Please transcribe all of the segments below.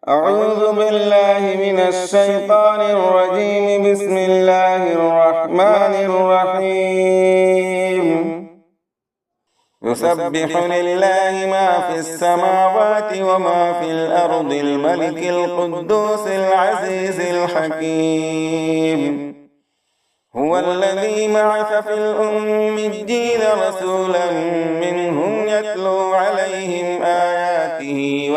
أعوذ بالله من الشيطان الرجيم. بسم الله الرحمن الرحيم. يسبح لله ما في السماوات وما في الأرض، الملك القدوس العزيز الحكيم. هو الذي بعث في الأميين رسولا منهم يتلو عليهم آياته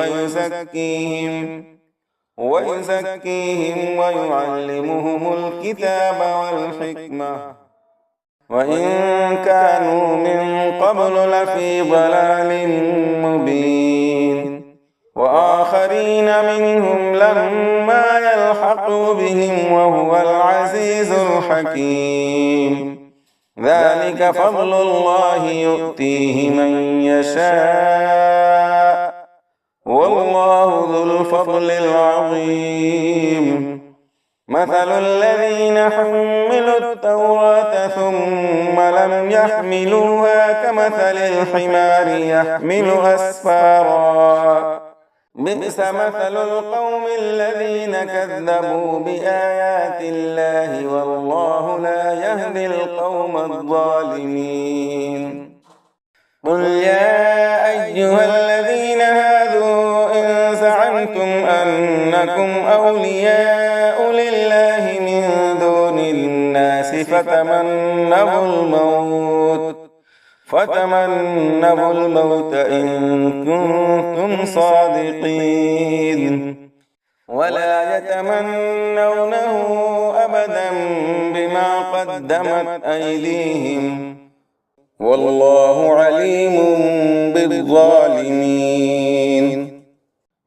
ويزكيهم ويعلمهم الكتاب والحكمة وإن كانوا من قبل لفي ضلال مبين. وآخرين منهم لما يلحقوا بهم وهو العزيز الحكيم. ذلك فضل الله يؤتيه من يشاء والله ذو الفضل العظيم. مثل الذين حملوا التوراة ثم لم يحملوها كمثل الحمار يحمل أسفارا، بئس مثل القوم الذين كذبوا بآيات الله والله لا يهدي القوم الظالمين. قل يا أيها الذين هادوا إن زعمتم أنكم أولياء لله من دون الناس فتمنوا الموت إن كنتم صادقين، ولا يتمنونه أبدا بما قدمت أيديهم والله عليم بالظالمين.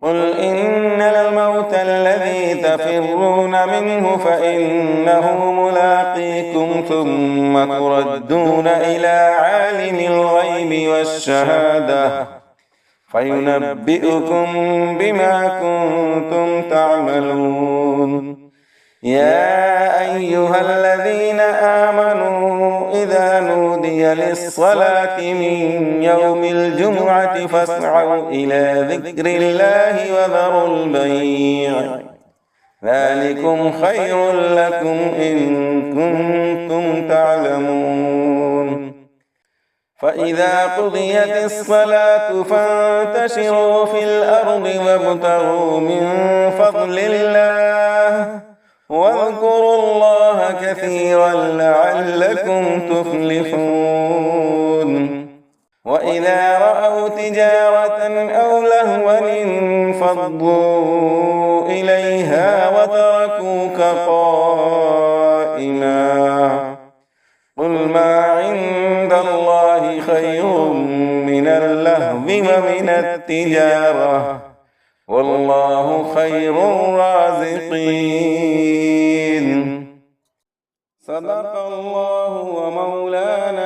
قل إن الموت الذي تفرون منه فإنه ملاقيكم ثم تردون إلى عالم الغيب والشهادة فينبئكم بما كنتم تعملون. يا أيها الذين آمنوا إذا نودي للصلاة من يوم الجمعة فاسعوا إلى ذكر الله وذروا البيع، ذلكم خير لكم إن كنتم تعلمون. فإذا قضيت الصلاة فانتشروا في الأرض وابتغوا من فضل الله واذكروا الله كثيرا لعلكم تفلحون. وإذا رأوا تجارة أو لهوا انفضوا إليها وتركوك قائما. قل ما عند الله خير من اللهو ومن التجارة والله خير الرازقين. صدق الله ومولانا